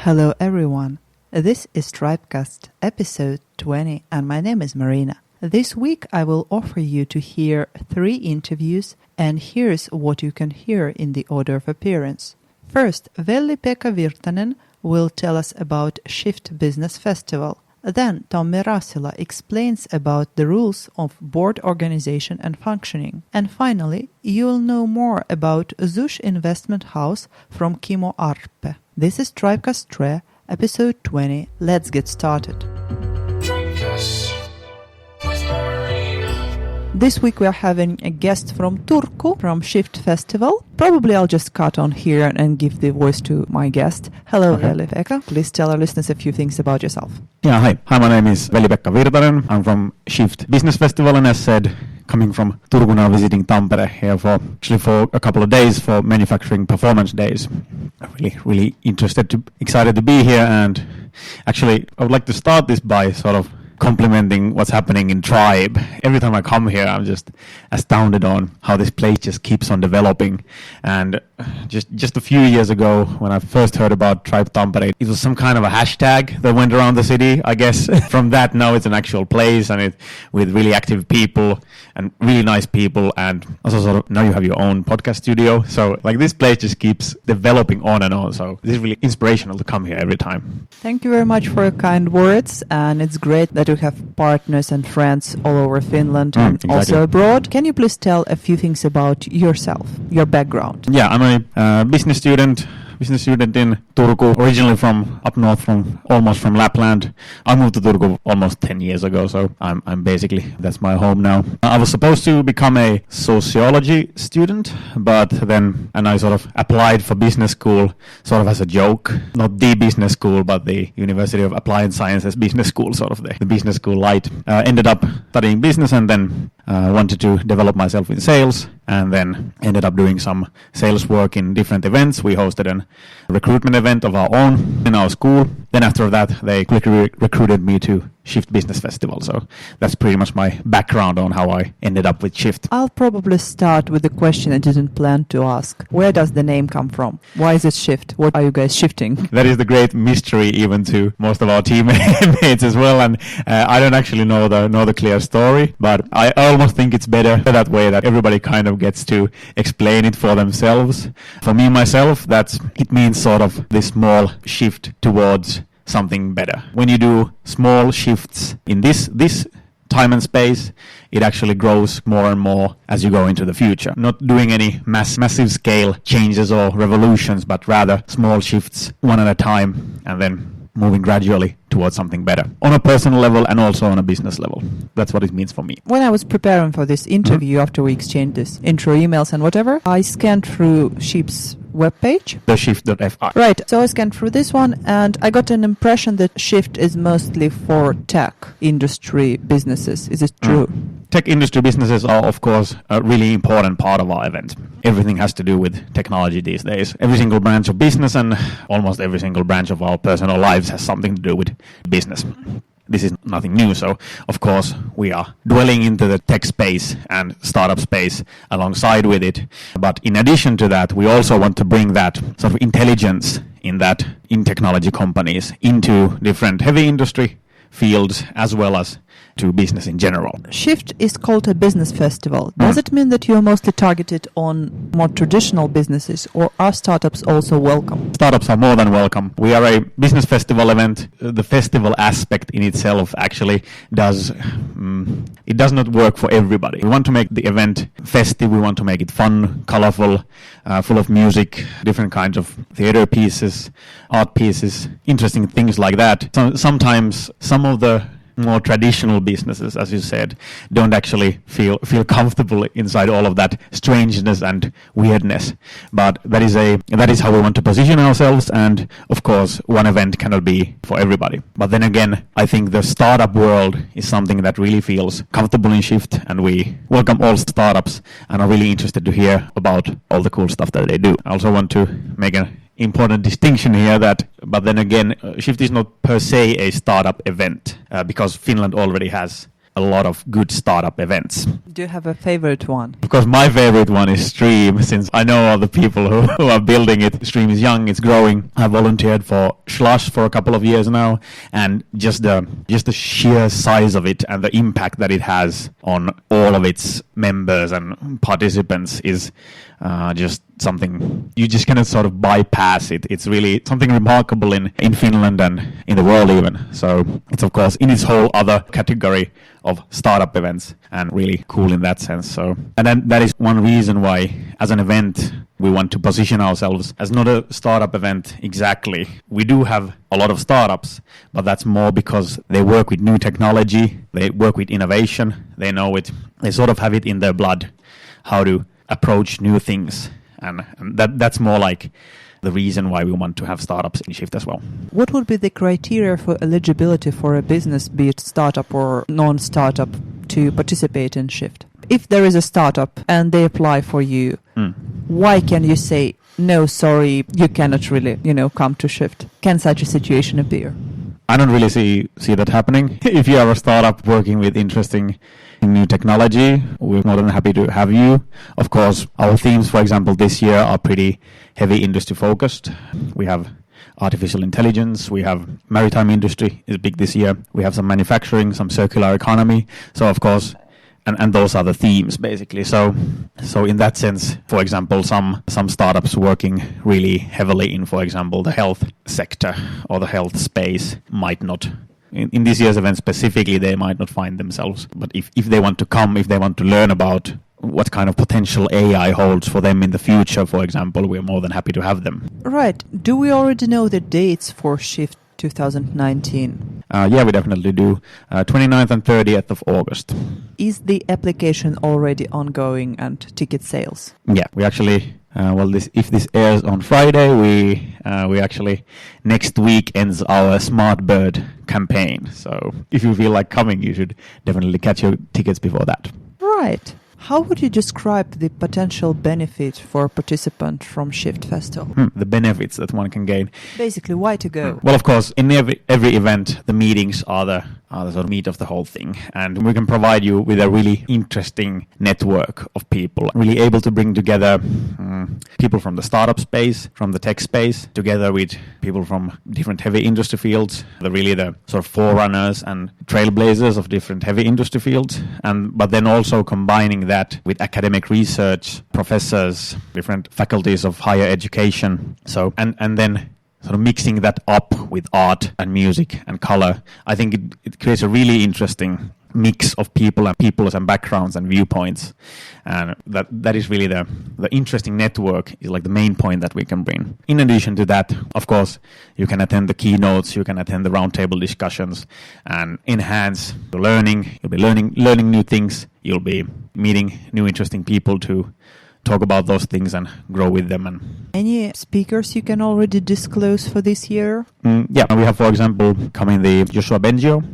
Hello everyone, this is Tribecast episode 20 and my name is Marina. This week I will offer you to hear 3 interviews and here's what you can hear in the order of appearance. First, Veli-Pekka Virtanen will tell us about Shift Business Festival. Then Tommi Rasila explains about the rules of board organization and functioning. And finally, you'll know more about Zoosh Investment House from Kimmo Arppe. This is Tribecast 3, episode 20. Let's get started. This week we are having a guest from Turku, from Shift Festival. Probably I'll just cut on here and give the voice to my guest. Hello, Veli-Pekka. Please tell our listeners a few things about yourself. Yeah, hi. Hi, my name is Veli-Pekka Virtanen. I'm from Shift Business Festival and as said, coming from Turku now, visiting Tampere here for a couple of days for manufacturing performance days. Really excited to be here, and actually I would like to start this by sort of complimenting what's happening in Tribe. Every time I come here, I'm just astounded on how this place just keeps on developing. And just a few years ago, when I first heard about Tribe Tampere, it was some kind of a hashtag that went around the city, I guess. From that, now it's an actual place, and with really active people and really nice people, and also sort of now you have your own podcast studio. So like this place just keeps developing on and on. So this is really inspirational to come here every time. Thank you very much for your kind words, and it's great that you have partners and friends all over Finland and exactly. Also abroad. Can you please tell a few things about yourself, your background? Yeah, I'm a business student in Turku, originally from up north, almost from Lapland. I moved to Turku almost 10 years ago, so I'm basically, that's my home now. I was supposed to become a sociology student, and I sort of applied for business school sort of as a joke. Not the business school, but the University of Applied Sciences Business School, sort of the business school light. Ended up studying business and then wanted to develop myself in sales, and then ended up doing some sales work in different events. We hosted a recruitment event of our own in our school. Then after that, they quickly recruited me to Shift Business Festival. So that's pretty much my background on how I ended up with Shift. I'll probably start with the question I didn't plan to ask. Where does the name come from? Why is it Shift? What are you guys shifting? That is the great mystery even to most of our teammates as well. And I don't actually know the clear story, but I almost think it's better that way, that everybody kind of gets to explain it for themselves. For me, myself, it means sort of this small shift towards something better. When you do small shifts in this time and space, it actually grows more and more as you go into the future. Not doing any massive scale changes or revolutions, but rather small shifts one at a time and then moving gradually towards something better on a personal level and also on a business level. That's what it means for me. When I was preparing for this interview, after we exchanged this intro emails and whatever, I scanned through Shift's webpage. The Shift.fi. Right, so I scanned through this one and I got an impression that Shift is mostly for tech industry businesses. Is it true? Tech industry businesses are, of course, a really important part of our event. Everything has to do with technology these days. Every single branch of business and almost every single branch of our personal lives has something to do with business. This is nothing new, so of course we are dwelling into the tech space and startup space alongside with it. But in addition to that, we also want to bring that sort of intelligence in technology companies into different heavy industry fields as well as to business in general. Shift is called a business festival. Does it mean that you're mostly targeted on more traditional businesses, or are startups also welcome? Startups are more than welcome. We are a business festival event. The festival aspect in itself actually does not work for everybody. We want to make the event festive. We want to make it fun, colorful, full of music, different kinds of theater pieces, art pieces, interesting things like that. Sometimes some of the more traditional businesses, as you said, don't actually feel comfortable inside all of that strangeness and weirdness. But that is how we want to position ourselves, and of course one event cannot be for everybody. But then again, I think the startup world is something that really feels comfortable in Shift, and we welcome all startups and are really interested to hear about all the cool stuff that they do. I also want to make an important distinction here but then again, Shift is not per se a startup event because Finland already has a lot of good startup events. Do you have a favorite one? Of course, my favorite one is Stream, since I know all the people who are building it. Stream is young, it's growing. I volunteered for Slush for a couple of years now, and just the sheer size of it and the impact that it has on all of its members and participants is just something you just cannot sort of bypass it. It's really something remarkable in Finland and in the world even. So it's of course in its whole other category of startup events and really cool in that sense. So, and then that is one reason why as an event we want to position ourselves as not a startup event exactly. We do have a lot of startups, but that's more because they work with new technology, they work with innovation, they know it, they sort of have it in their blood how to approach new things, and that's more like the reason why we want to have startups in Shift as well. What would be the criteria for eligibility for a business, be it startup or non-startup, to participate in Shift? If there is a startup and they apply for you, why can you say, no, sorry, you cannot really, come to Shift? Can such a situation appear? I don't really see that happening. If you are a startup working with interesting new technology, we're more than happy to have you. Of course, our themes, for example, this year are pretty heavy industry focused. We have artificial intelligence, we have maritime industry is big this year, we have some manufacturing, some circular economy. So of course, and those are the themes basically. So in that sense, for example, some startups working really heavily in, for example, the health sector or the health space might not, in this year's event specifically, they might not find themselves. But if they want to come, if they want to learn about what kind of potential AI holds for them in the future, for example, we're more than happy to have them. Right. Do we already know the dates for Shift 2019? Yeah, we definitely do. 29th and 30th of August. Is the application already ongoing and ticket sales? Yeah, we actually, if this airs on Friday, we actually next week ends our Smart Bird campaign. So if you feel like coming, you should definitely catch your tickets before that. Right. How would you describe the potential benefit for a participant from Shift Festival? The benefits that one can gain. Basically, why to go? Well, of course, in every event, the meetings are the sort of meat of the whole thing. And we can provide you with a really interesting network of people, really able to bring together people from the startup space, from the tech space, together with people from different heavy industry fields, the sort of forerunners and trailblazers of different heavy industry fields, but then also combining that with academic research, professors, different faculties of higher education. So, and then sort of mixing that up with art and music and color. I think it creates a really interesting mix of peoples and backgrounds and viewpoints, and that is really the interesting network is like the main point that we can bring. In addition to that, of course, you can attend the keynotes, you can attend the roundtable discussions and enhance the learning. You'll be learning new things, you'll be meeting new interesting people to talk about those things and grow with them. And any speakers you can already disclose for this year? Yeah, we have, for example, coming the Joshua Bengio,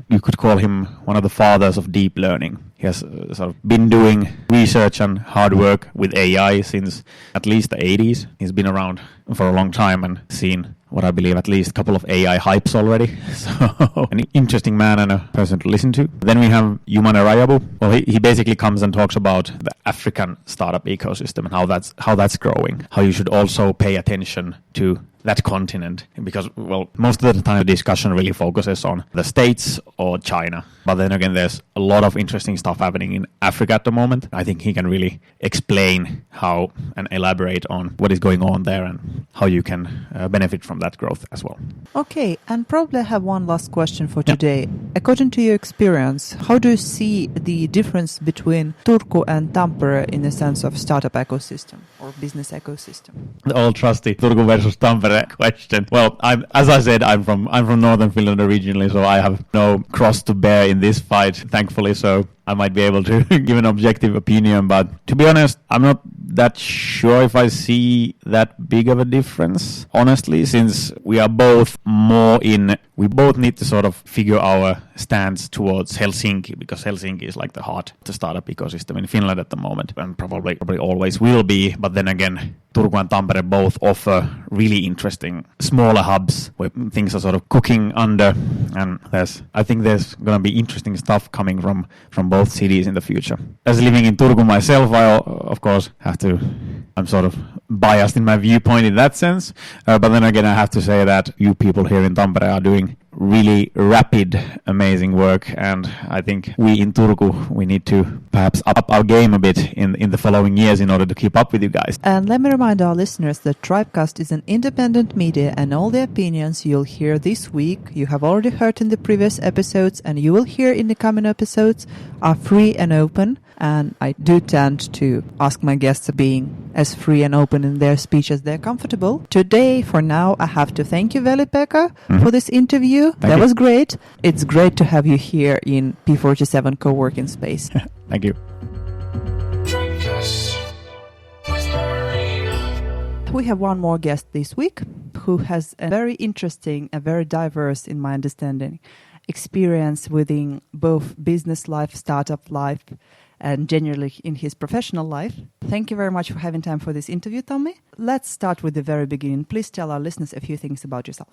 you could call him one of the fathers of deep learning. He has sort of been doing research and hard work with AI since at least the 80s. He's been around for a long time and seen what I believe at least a couple of AI hypes already. So an interesting man and a person to listen to. Then we have Yuman Arayabu. Well, he basically comes and talks about the African startup ecosystem and how that's growing. How you should also pay attention to that continent, because, well, most of the time the discussion really focuses on the States or China. But then again, there's a lot of interesting stuff happening in Africa at the moment. I think he can really explain how and elaborate on what is going on there and how you can benefit from that growth as well. Okay, and probably I have one last question for today. According to your experience, how do you see the difference between Turku and Tampere in the sense of startup ecosystem or business ecosystem? The old trusty Turku versus Tampere question. Well, as I said, I'm from northern Finland originally, so I have no cross to bear in this fight, thankfully. So I might be able to give an objective opinion, but to be honest, I'm not that sure if I see that big of a difference, honestly, since we are both we both need to sort of figure our stance towards Helsinki, because Helsinki is like the heart of the startup ecosystem in Finland at the moment, and probably always will be. But then again, Turku and Tampere both offer really interesting smaller hubs where things are sort of cooking under, and I think there's going to be interesting stuff coming from both cities in the future. As living in Turku myself, I of course I'm sort of biased in my viewpoint in that sense, but then again I have to say that you people here in Tampere are doing really rapid, amazing work, and I think we in Turku, we need to perhaps up our game a bit in the following years in order to keep up with you guys. And let me remind our listeners that Tribecast is an independent media, and all the opinions you'll hear this week, you have already heard in the previous episodes, and you will hear in the coming episodes, are free and open. And I do tend to ask my guests being as free and open in their speech as they're comfortable. Today, for now, I have to thank you, Veli-Pekka, for this interview. That was great. It's great to have you here in P47 co-working space. Thank you. We have one more guest this week who has a very interesting and very diverse, in my understanding, experience within both business life, startup life, and generally in his professional life. Thank you very much for having time for this interview, Tommi. Let's start with the very beginning. Please tell our listeners a few things about yourself.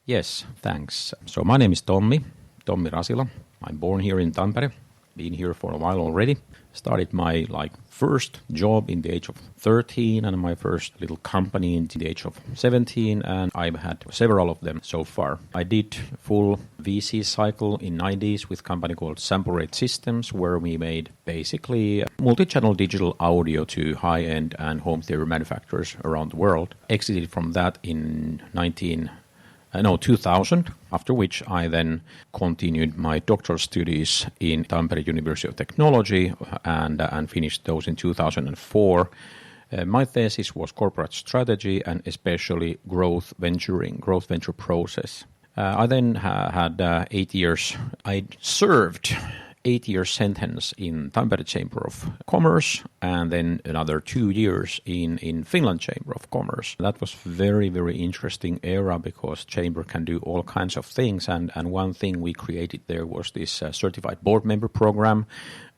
Yes, thanks. So my name is Tommi Rasila. I'm born here in Tampere, been here for a while already. Started my first job in the age of 13 and my first little company in the age of 17, and I've had several of them so far. I did full VC cycle in 90s with a company called Sample Rate Systems, where we made basically multi-channel digital audio to high-end and home theater manufacturers around the world. Exited from that in 2000, after which I then continued my doctoral studies in Tampere University of Technology and finished those in 2004. My thesis was corporate strategy and especially growth venture process. I then had 8 years. I served 8-year sentence in Tampere Chamber of Commerce and then another 2 years in Finland Chamber of Commerce. That was very, very interesting era because Chamber can do all kinds of things, and one thing we created there was this certified board member program.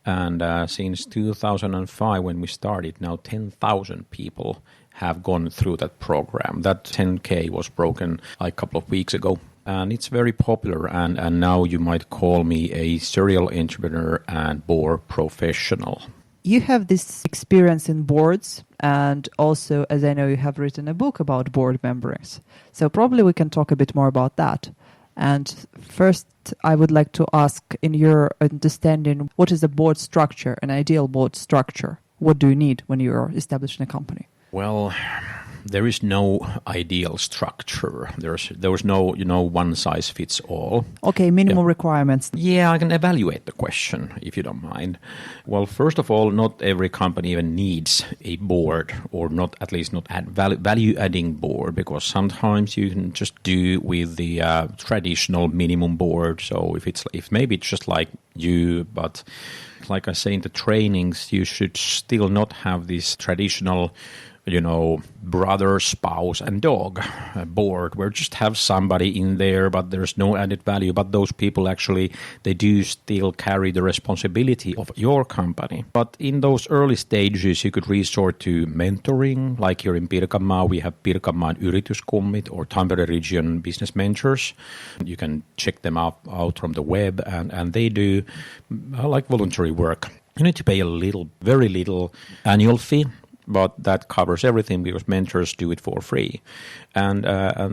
And since 2005 when we started, now 10,000 people have gone through that program. That 10K was broken a couple of weeks ago. And it's very popular, and now you might call me a serial entrepreneur and board professional. You have this experience in boards, and also, as I know, you have written a book about board members. So probably we can talk a bit more about that. And first, I would like to ask, in your understanding, what is a board structure, an ideal board structure? What do you need when you're establishing a company? Well, there is no ideal structure. There's no, one size fits all. Okay, minimum requirements. Yeah, I can evaluate the question, if you don't mind. Well, first of all, not every company even needs a board, or not value-adding board, because sometimes you can just do with the traditional minimum board. So if maybe it's just like you, but like I say in the trainings, you should still not have this traditional brother, spouse, and dog board where just have somebody in there, but there's no added value. But those people actually, they do still carry the responsibility of your company. But in those early stages, you could resort to mentoring, like here in Pirkanmaa, we have Pirkanmaan yrityskummit or Tampere region business mentors. You can check them out from the web, and they do like voluntary work. You need to pay very little annual fee, but that covers everything because mentors do it for free. And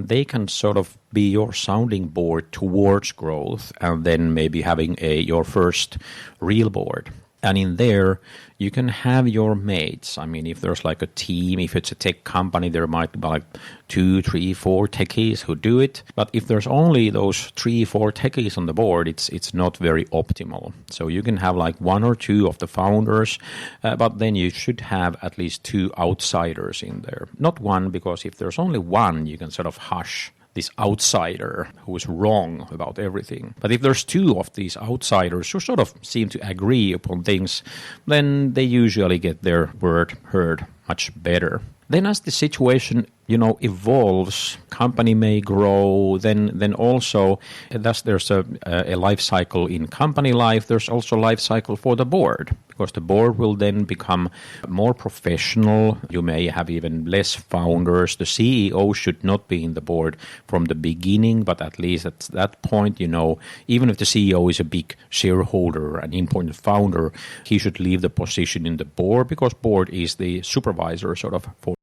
they can sort of be your sounding board towards growth and then maybe having your first real board. And in there, you can have your mates. I mean, if there's like a team, if it's a tech company, there might be like 2, 3, 4 techies who do it. But if there's only those 3, 4 techies on the board, it's not very optimal. So you can have like 1 or 2 of the founders, but then you should have at least 2 outsiders in there. Not 1, because if there's only 1, you can sort of hush this outsider who is wrong about everything. But if there's 2 of these outsiders who sort of seem to agree upon things, then they usually get their word heard much better. Then as the situation, evolves, company may grow, then also, thus there's a life cycle in company life, there's also life cycle for the board. because the board will then become more professional. You may have even less founders. The CEO should not be in the board from the beginning, but at least at that point, even if the CEO is a big shareholder, an important founder, he should leave the position in the board, because board is the supervisor sort of for